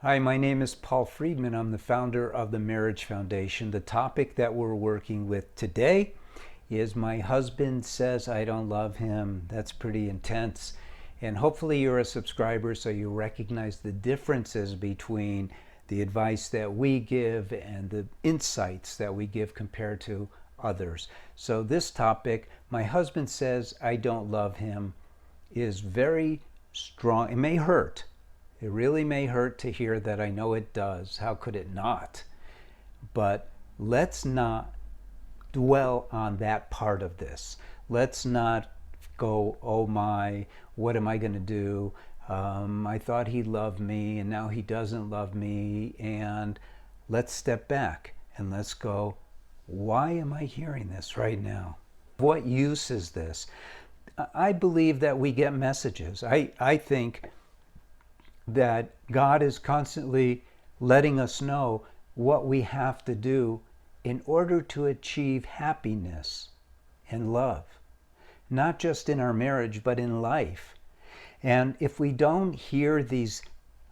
Hi, my name is Paul Friedman. I'm the founder of the Marriage Foundation. The topic that we're working with today is my husband says I don't love him. That's pretty intense. And hopefully you're a subscriber so you recognize the differences between the advice that we give and the insights that we give compared to others. So this topic, my husband says I don't love him, is very strong. It may hurt. It really may hurt to hear that. I know it does. How could it not? But let's not dwell on that part of this. Let's not go, oh my, what am I going to do? I thought he loved me and now he doesn't love me. And let's step back and let's go, why am I hearing this right now? What use is this? I believe that we get messages. I think that God is constantly letting us know what we have to do in order to achieve happiness and love, not just in our marriage, but in life. And if we don't hear these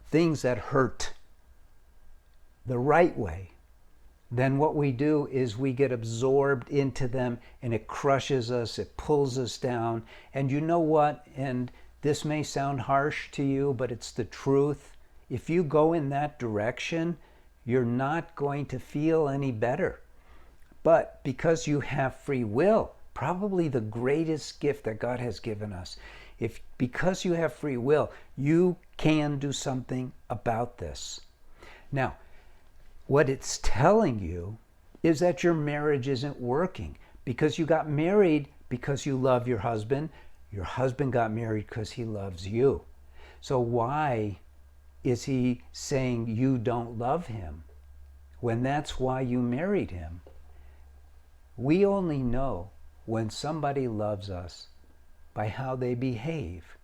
things that hurt the right way, then what we do is we get absorbed into them and it crushes us, it pulls us down. And you know what? And this may sound harsh to you, but it's the truth. If you go in that direction, you're not going to feel any better. But because you have free will, probably the greatest gift that God has given us, because you have free will, you can do something about this. Now, what it's telling you is that your marriage isn't working because you got married because you love your husband. Your husband got married because he loves you. So why is he saying you don't love him when that's why you married him? We only know when somebody loves us by how they behave.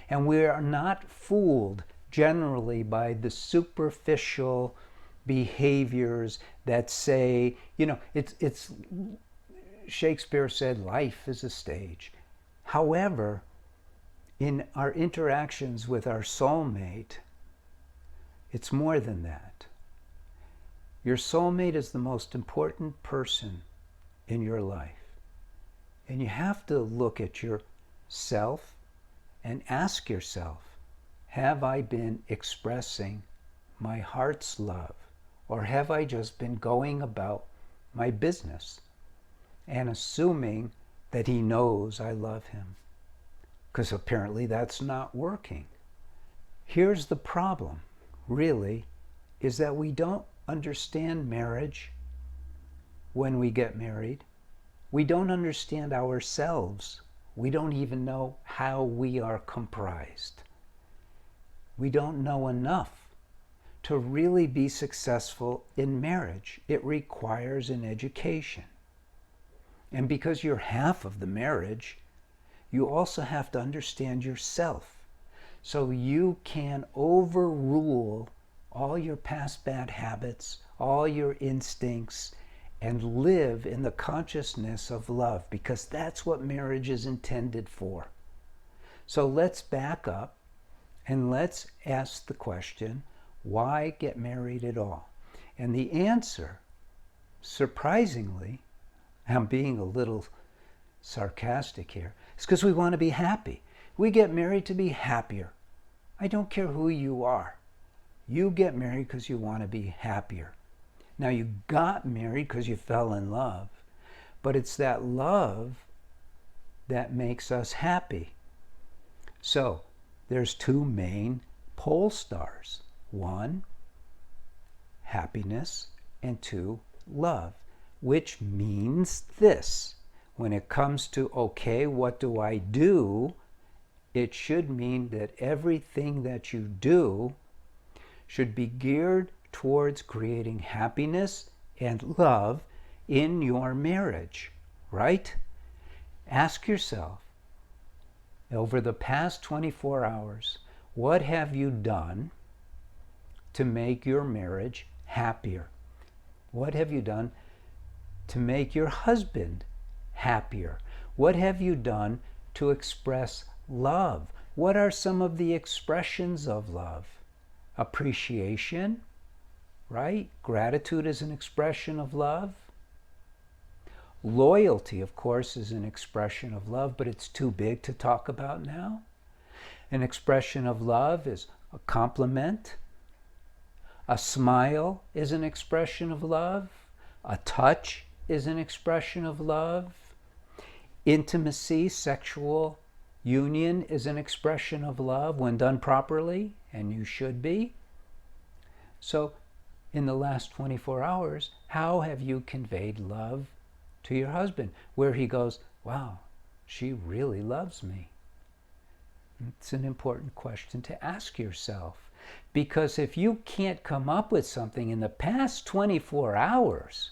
And we are not fooled generally by the superficial behaviors that say, it's Shakespeare said life is a stage. However, in our interactions with our soulmate, it's more than that. Your soulmate is the most important person in your life. And you have to look at yourself and ask yourself, have I been expressing my heart's love? Or have I just been going about my business and assuming that he knows I love him? Because apparently that's not working. Here's the problem, really, is that we don't understand marriage when we get married. We don't understand ourselves. We don't even know how we are comprised. We don't know enough to really be successful in marriage. It requires an education. And because you're half of the marriage, you also have to understand yourself. So you can overrule all your past bad habits, all your instincts, and live in the consciousness of love, because that's what marriage is intended for. So let's back up and let's ask the question, why get married at all? And the answer, surprisingly, I'm being a little sarcastic here, is because we want to be happy. We get married to be happier. I don't care who you are. You get married because you want to be happier. Now, you got married because you fell in love, but it's that love that makes us happy. So there's two main pole stars. One, happiness, and two, love. Which means this. When it comes to, okay, what do I do? It should mean that everything that you do should be geared towards creating happiness and love in your marriage, right? Ask yourself, over the past 24 hours, what have you done to make your marriage happier? What have you done to make your husband happier? What have you done to express love? What are some of the expressions of love? Appreciation, right? Gratitude is an expression of love. Loyalty, of course, is an expression of love, but it's too big to talk about now. An expression of love is a compliment. A smile is an expression of love. A touch is an expression of love. Intimacy, sexual union is an expression of love when done properly, and you should be. So, in the last 24 hours, how have you conveyed love to your husband? Where he goes, wow, she really loves me. It's an important question to ask yourself. Because if you can't come up with something in the past 24 hours,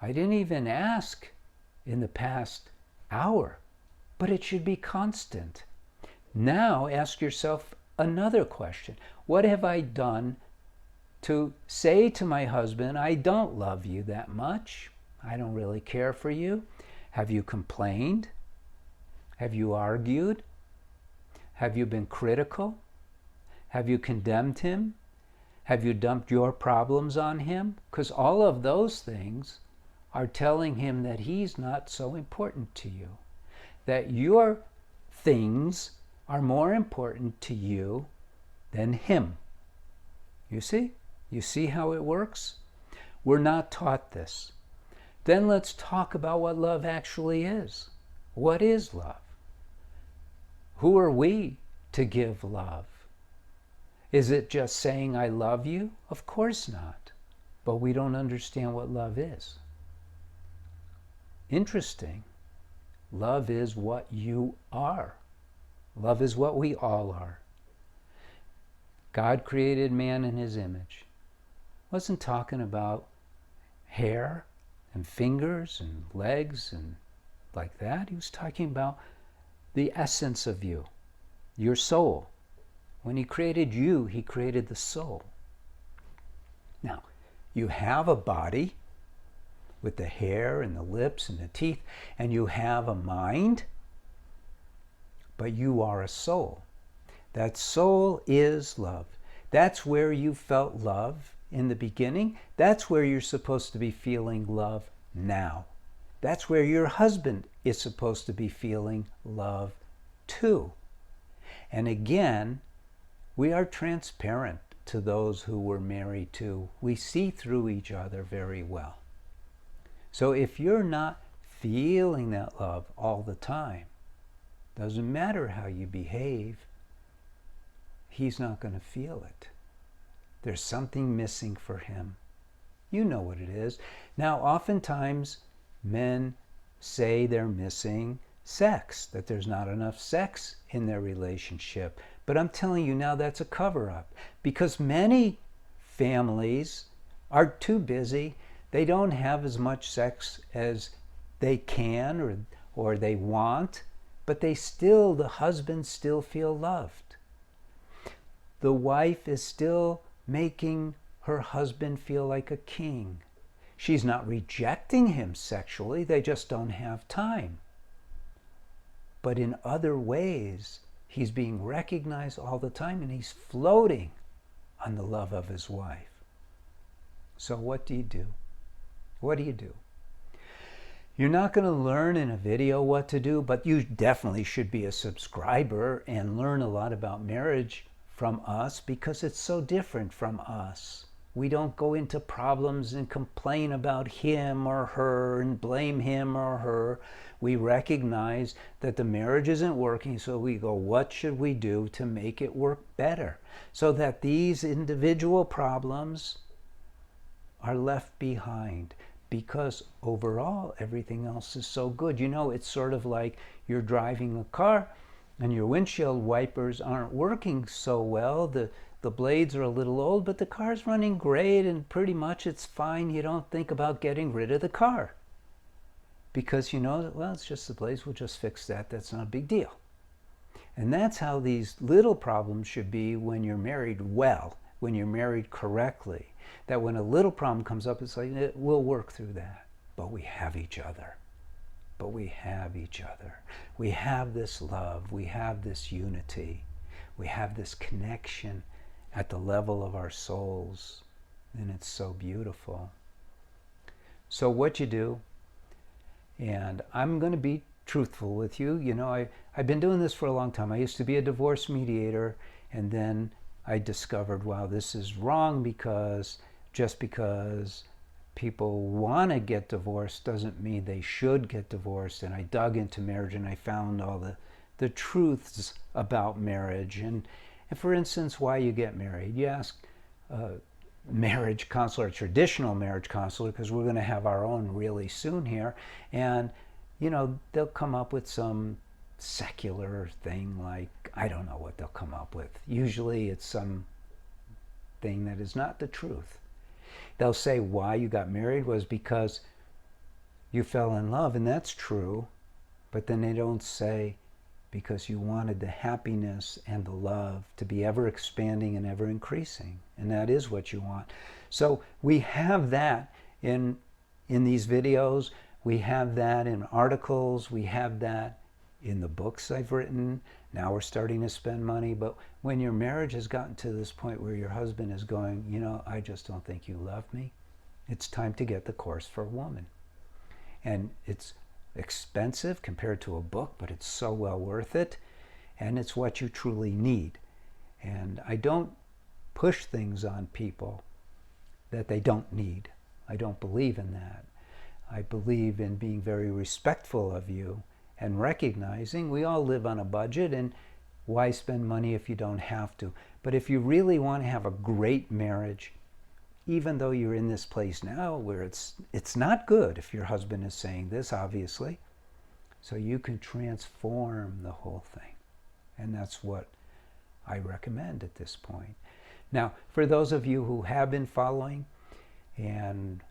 I didn't even ask in the past hour, but it should be constant. Now ask yourself another question. What have I done to say to my husband, I don't love you that much. I don't really care for you. Have you complained? Have you argued? Have you been critical? Have you condemned him? Have you dumped your problems on him? Because all of those things are telling him that he's not so important to you, that your things are more important to you than him. You see? You see how it works? We're not taught this. Then let's talk about what love actually is. What is love? Who are we to give love? Is it just saying I love you? Of course not. But we don't understand what love is. Interesting. Love is what you are. Love is what we all are. God created man in his image. Wasn't talking about hair and fingers and legs and like that. He was talking about the essence of you, your soul. When he created you, he created the soul. Now, you have a body with the hair and the lips and the teeth, and you have a mind, but you are a soul. That soul is love. That's where you felt love in the beginning. That's where you're supposed to be feeling love now. That's where your husband is supposed to be feeling love too. And again, we are transparent to those who we're married to. We see through each other very well. So if you're not feeling that love all the time, doesn't matter how you behave, he's not going to feel it. There's something missing for him. You know what it is. Now, oftentimes, men say they're missing sex, that there's not enough sex in their relationship. But I'm telling you now, that's a cover-up. Because many families are too busy. They don't have as much sex as they can or they want, but the husbands still feel loved. The wife is still making her husband feel like a king. She's not rejecting him sexually, they just don't have time. But in other ways, he's being recognized all the time and he's floating on the love of his wife. So what do you do? What do you do? You're not going to learn in a video what to do, but you definitely should be a subscriber and learn a lot about marriage from us because it's so different from us. We don't go into problems and complain about him or her and blame him or her. We recognize that the marriage isn't working, so we go, what should we do to make it work better? So that these individual problems are left behind, because overall everything else is so good. You know, it's sort of like you're driving a car and your windshield wipers aren't working so well. The blades are a little old, but the car's running great and pretty much it's fine. You don't think about getting rid of the car because you know, well, it's just the blades, we'll just fix that. That's not a big deal. And that's how these little problems should be when you're married well, when you're married correctly. That when a little problem comes up, it's like, we'll work through that. But we have each other. But we have each other. We have this love. We have this unity. We have this connection. at the level of our souls. And it's so beautiful. So what you do, and I'm going to be truthful with you. You know, I've been doing this for a long time. I used to be a divorce mediator, and then I discovered, wow, this is wrong, because just because people want to get divorced doesn't mean they should get divorced. And I dug into marriage, and I found all the truths about marriage. And for instance, why you get married. You ask marriage counselor, a traditional marriage counselor, because we're going to have our own really soon here, and you know, they'll come up with some secular thing, like, I don't know what they'll come up with. Usually it's some thing that is not the truth. They'll say why you got married was because you fell in love, and that's true, but then they don't say because you wanted the happiness and the love to be ever expanding and ever increasing. And that is what you want. So we have that in these videos. We have that in articles. We have that in the books I've written. Now we're starting to spend money. But when your marriage has gotten to this point where your husband is going, you know, I just don't think you love me, it's time to get the Course for Woman. And it's expensive compared to a book, but it's so well worth it, and it's what you truly need. And I don't push things on people that they don't need. I don't believe in that. I believe in being very respectful of you and recognizing we all live on a budget, and why spend money if you don't have to? But if you really want to have a great marriage, even though you're in this place now where it's not good, if your husband is saying this, obviously, so you can transform the whole thing. And that's what I recommend at this point. Now, for those of you who have been following, and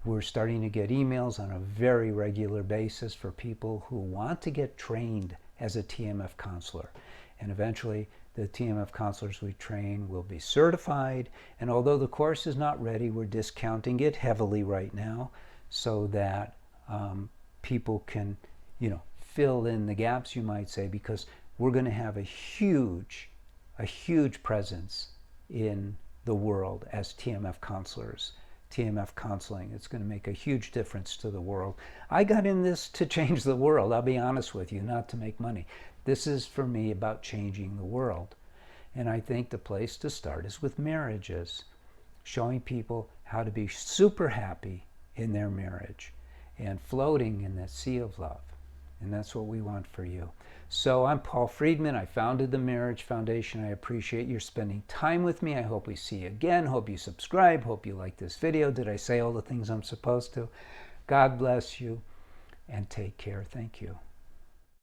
we're starting to get emails on a very regular basis for people who want to get trained as a TMF counselor. And eventually, the TMF counselors we train will be certified. And although the course is not ready, we're discounting it heavily right now so that people can, you know, fill in the gaps, you might say, because we're going to have a huge presence in the world as TMF counselors. TMF counseling. It's going to make a huge difference to the world. I got in this to change the world, I'll be honest with you, not to make money. This is, for me, about changing the world. And I think the place to start is with marriages, showing people how to be super happy in their marriage and floating in that sea of love. And that's what we want for you. So I'm Paul Friedman. I founded the Marriage Foundation. I appreciate your spending time with me. I hope we see you again. Hope you subscribe. Hope you like this video. Did I say all the things I'm supposed to? God bless you and take care. Thank you.